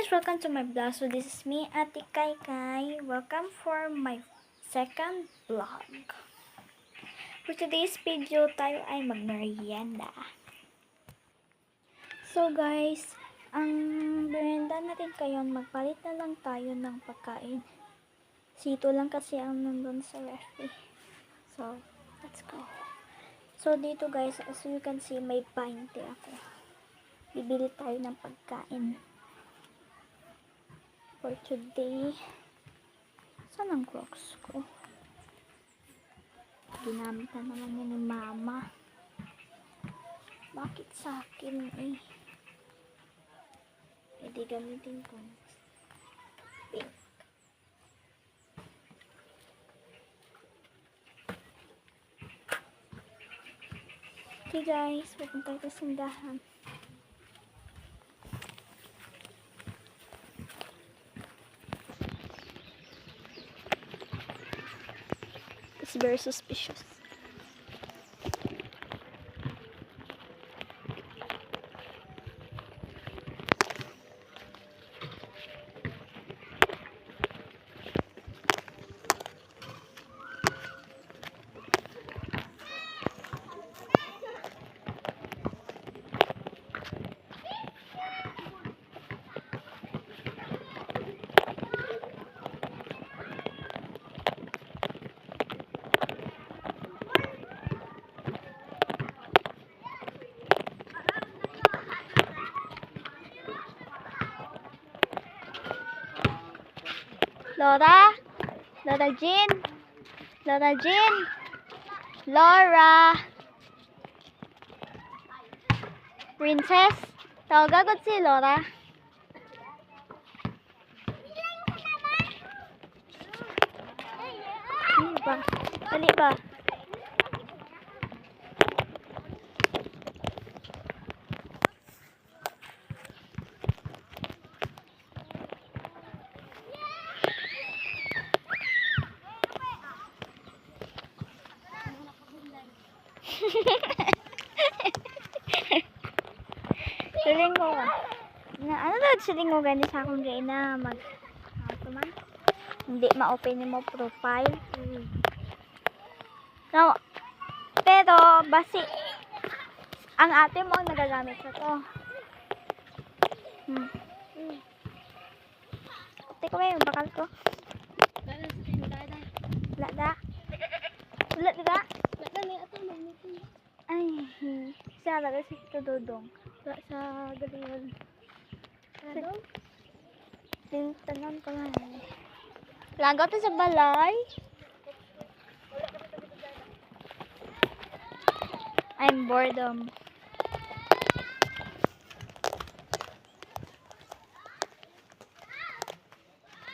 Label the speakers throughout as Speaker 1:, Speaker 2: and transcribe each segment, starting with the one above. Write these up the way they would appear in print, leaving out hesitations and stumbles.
Speaker 1: guys, welcome to my vlog. So this is me, Ate Kai Kai. Welcome for my second vlog. For today's video, tayo ay magmerienda. So guys, ang merienda natin ngayon, magpalit na lang tayo ng pagkain. Sito lang kasi ang nandun sa ref. So, let's go. So dito guys, as you can see, may 20 ako. Bibili tayo ng pagkain. For today, saan ang Crocs ko? Ginamit na naman yan ni Mama. Bakit sa akin eh? Pwede gamitin ko. Pink. Okay guys, pupunta tayo sa sindahan. It's very suspicious. Laura? Laura Jean? Laura Jean? Laura? Princess? Tawag si Laura? Dali ba? Dali ba? Silingo ka. Ano daw silingo gani sa akong gay na mag man? Hindi ma-open mo profile. No. Pero basi ang ate mo ang nagagamit sa to. Ate ko may bakal ko. Wala da. Wala da. Ay, siya talaga si Dodong. Sa galingan. Ano? Tanan ko nga. Lagot sa balay. I'm boredom.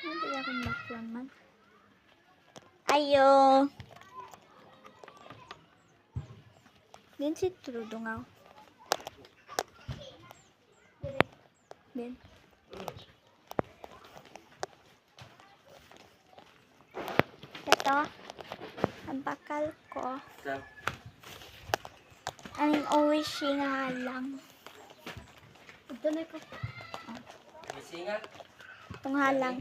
Speaker 1: Hindi akong baklan man. Ayo. Din si Trudongaw. Din. Ito. Ang bakal ko. Ang always nga lang. Ito na ko.
Speaker 2: Misinga?
Speaker 1: Itong halang.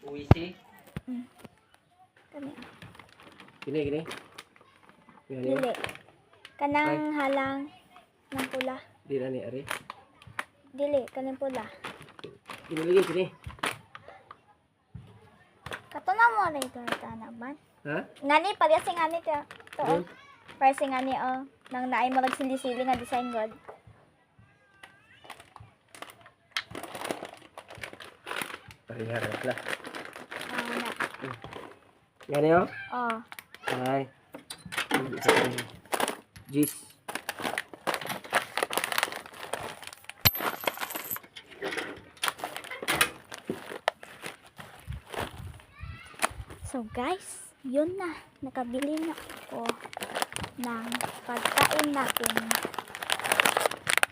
Speaker 2: Uwisi?
Speaker 1: Kani.
Speaker 2: Gini.
Speaker 1: Dili. Kanang halang ng pula.
Speaker 2: Di na ni Ari.
Speaker 1: Dili, kanang pula.
Speaker 2: Ginilagay sini.
Speaker 1: Kato na mo na ito naman.
Speaker 2: Ha?
Speaker 1: Ngani, palyasing ngani ito. Ito, pricing ngani, nang naay mo nagsili-sili nga design god.
Speaker 2: Pariharap la.
Speaker 1: Na.
Speaker 2: Gani o?
Speaker 1: Oh.
Speaker 2: Ay. Jis.
Speaker 1: So guys, yun na. Nakabili na ako ng pagkain natin.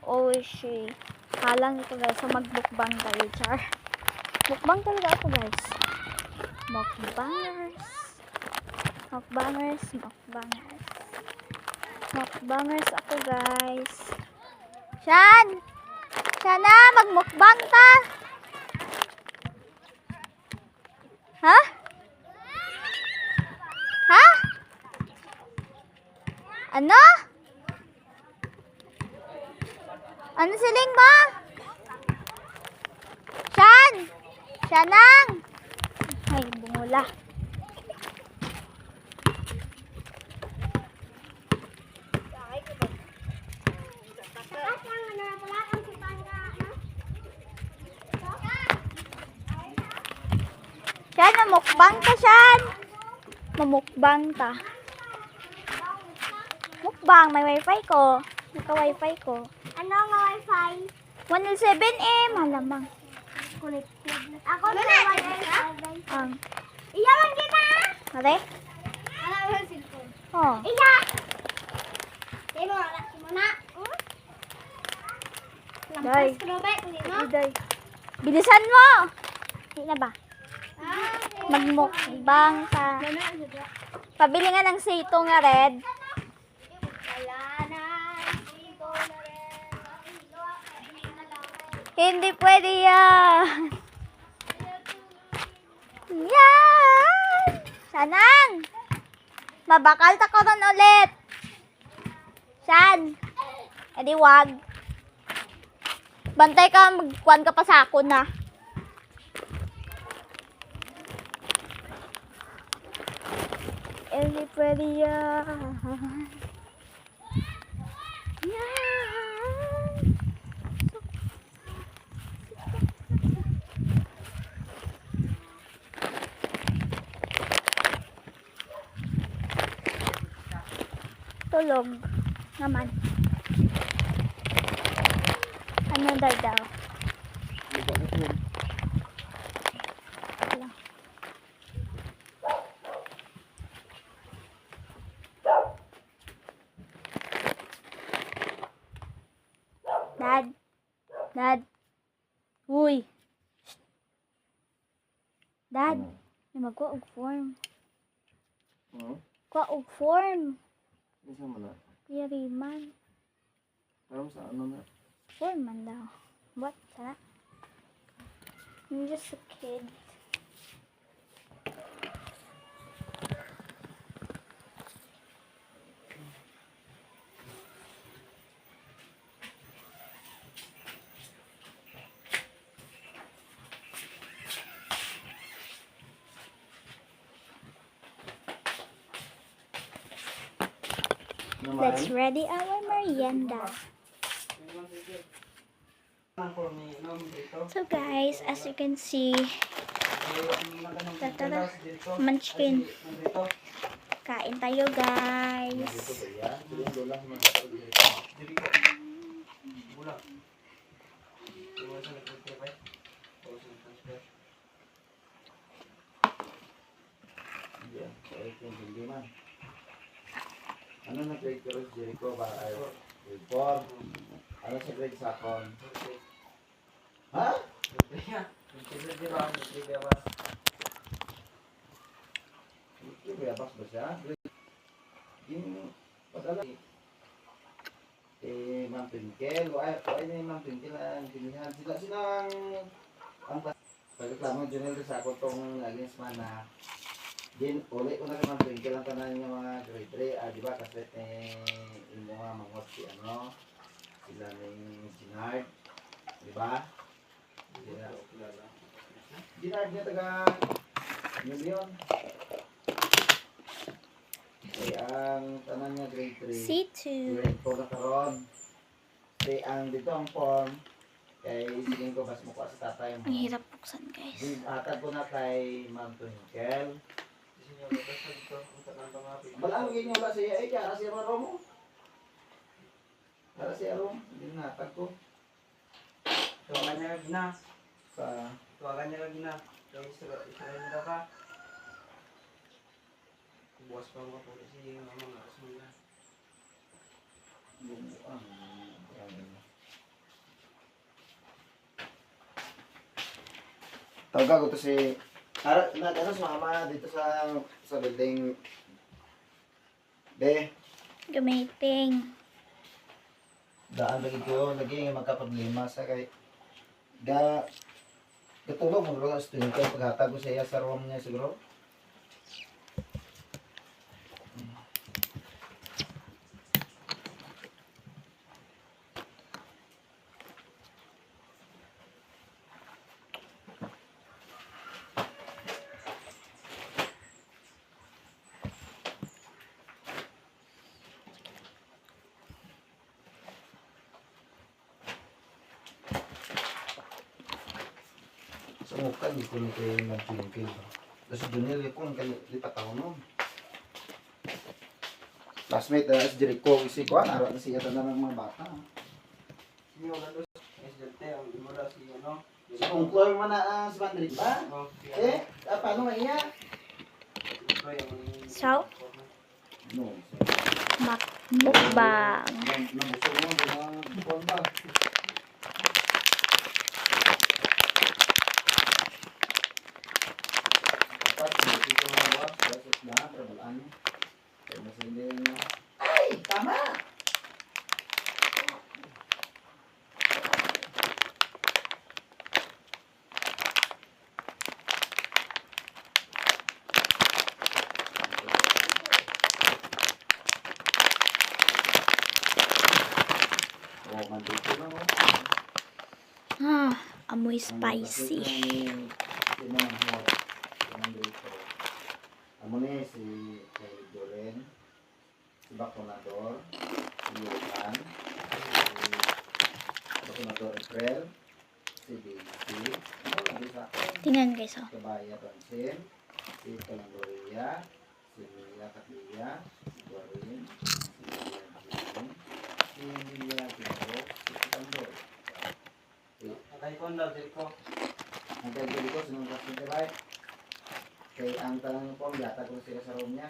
Speaker 1: Oishi. Halang ito guys. So magbukbang tayo, char. Mukbang talaga ako guys. Mukbangers. Mukbangers ako, guys. Shan! Sana, magmukbang ta! Ha? Ha? Ano? Ano siling mo? Shan! Shanang! Ay, bumula. Shan, mamukbang ta, Shan. Mamukbang ta. Mukbang, may wifi ko. Naka-wifi ko.
Speaker 3: Ano ang wifi?
Speaker 1: 107M, malamang.
Speaker 3: Connected. Ako na wifi. Iya man kita.
Speaker 1: Mare?
Speaker 3: Ano ang cellphone?
Speaker 1: Oh.
Speaker 3: Iya. Di mo na mo na.
Speaker 1: Day.
Speaker 3: Lampas krobet ni mo.
Speaker 1: Iday. Bilisan mo! Hindi na ba? Magmukbang ta. Pabili nga ng sito nga red.
Speaker 3: Wala na. Ito na rin.
Speaker 1: Hindi pwede yan. Yan! Sanang! Mabakal ta ko ron ulit. San? E di wag. Bantay ka, magkuhan ka pa sa ako na. Hindi pwede yan. Yan! Tulog naman. Ano daw? Wala. Dad. Dad. Uy. Dad. May magkuha og form. Kuha og form.
Speaker 2: Isa mo na.
Speaker 1: Kuya Riman.
Speaker 2: Parang sa ano na.
Speaker 1: Form man daw. What? Sana? I'm just a kid. Let's ready our merienda. So guys, as you can see, tatada, munchkin. Kain tayo guys.
Speaker 4: Ano na grade ko rin, Jericho, para kayo? Grade 4. Ano sa grade second? Ha? Yung bayabas ba siya? Grade... Yung... Padala... Ma'am Twinkle. Why na yung Ma'am Twinkle ang pinihan? Sila ang... Pagkaklamo, Junel, sa ako itong against man na... Din, uli ko na rin Ma'am Twinkle ang tanan niya mga grade 3. Di ba? Kasi yung mga mangot si ano, sila ni Sinard. Di ba? Sinard niya taga Million. Kaya ang tanan niya grade 3.
Speaker 1: C2.
Speaker 4: Grade 4 na karon. Kaya ang dito ang form. Kaya isingin ko bas mo ko sa tatay mo.
Speaker 1: Ang hirap buksan guys.
Speaker 4: Atag ko na kay Ma'am Twinkle. Balang gini wala siya eh kaya si Romo. Para si Arom, hindi na natag ko.
Speaker 2: Tuwakan niya lagi na.
Speaker 4: Sa
Speaker 2: Tuwakan niya lagi na. Kaya israel na ka. Buwas pa mga polisi yung mga kasunod na.
Speaker 4: bumuang. Tawag ko to si ano si mama dito sa building. Be,
Speaker 1: Gamiting.
Speaker 4: Daan lagi ko, lagi magkaproblema sa kay katulog mo rin sa tuwing kayo paghatag ko sa iya sa room niya siguro. Sa mukha, di ko lang kayo nag-twinkle. Kasi Junior, ko ang lipat ako noon. Classmate na si Jericho, kasi ko, naroon na siya tanda ng mga bata.
Speaker 2: Sige, wala doon. SDT, ang imura si ano.
Speaker 4: Si Kungkloy mo na si Bandrik ba?
Speaker 2: Oh, si ano.
Speaker 4: Paano nga iya?
Speaker 2: Ito yung-
Speaker 1: So?
Speaker 4: No.
Speaker 1: Mukbang.
Speaker 4: Nabusog mo, buwan ba? Dapat, hindi ko mga buwan, versus na, trabalaan niyo. Kaya masilin niyo. Ay! Tama! Oh, mandito na mo.
Speaker 1: Amoy spicy.
Speaker 4: Amo ni si kay Doren, si Baconador, si Yohan, si Baconador April, si Daisy, ano lagi sa akin,
Speaker 1: Tingnan guys, oh.
Speaker 4: Kabaya Pansin, si Kalangoria, si Mila Katlia, si Dorin, si Mila Jim, si Mila Tino, si Kitandor.
Speaker 2: Nakaipon daw, Jericho.
Speaker 4: Ang kaya ko, sinunod ko sa right. Kaya ang tanong ko, yata ko sila sa room niya.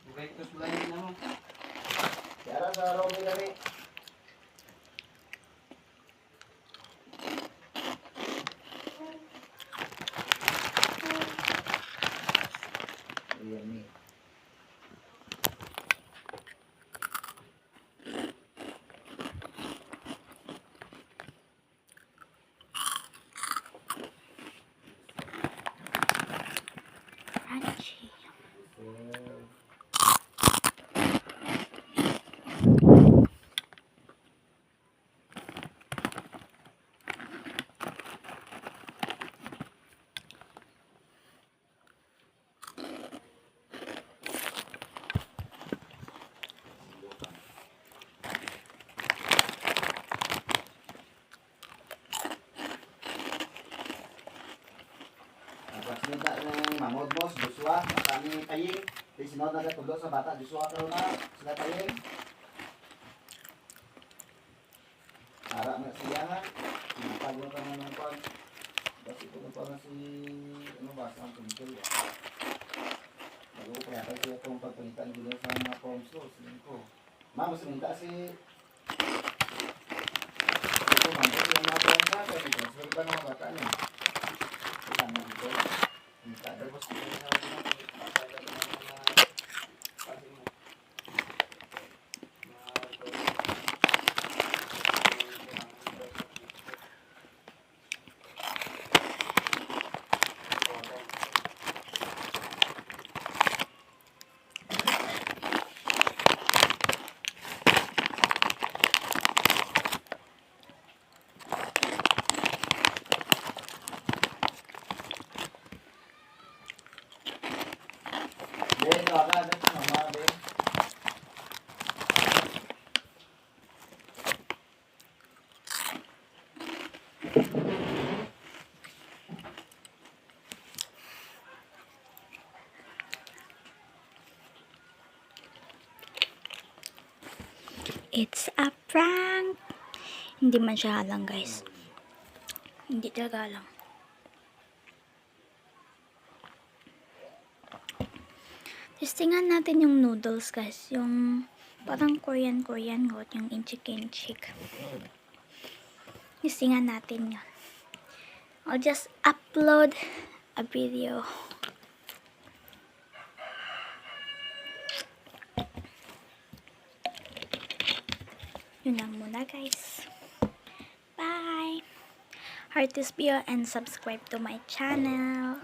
Speaker 2: Bukay ko sa lahin na mo.
Speaker 4: Kaya sa room niya kami. Ayan ni.
Speaker 1: Crunchy.
Speaker 4: Sinunod ng mamod mo, si Joshua, kami Taying. Di sinunod na katulo sa bata, Joshua karoon na, sila Taying. Harap na siya nga. Pinapagod ka na ng pag. Basta ito na parang si, ano ba, sa ang tungkol. Bago ko kaya tayo siya itong pagpalitan dito sa mga forms ko, silin ko. Ma, mas minta si... Ito, mambo yung mga forms ka, kaya transfer ba ng mga bata niya? Tama dito. Minta daw ko siya na Ben, wala na si Mama, Ben.
Speaker 1: It's a prank. Hindi man siya halang guys. Hindi talaga halang. Testingan natin yung noodles guys. Yung parang Korean hot. Yung inchik-inchik. Testingan natin yun. I'll just upload a video. Yun lang muna guys. Bye! Heart to Spio and subscribe to my channel.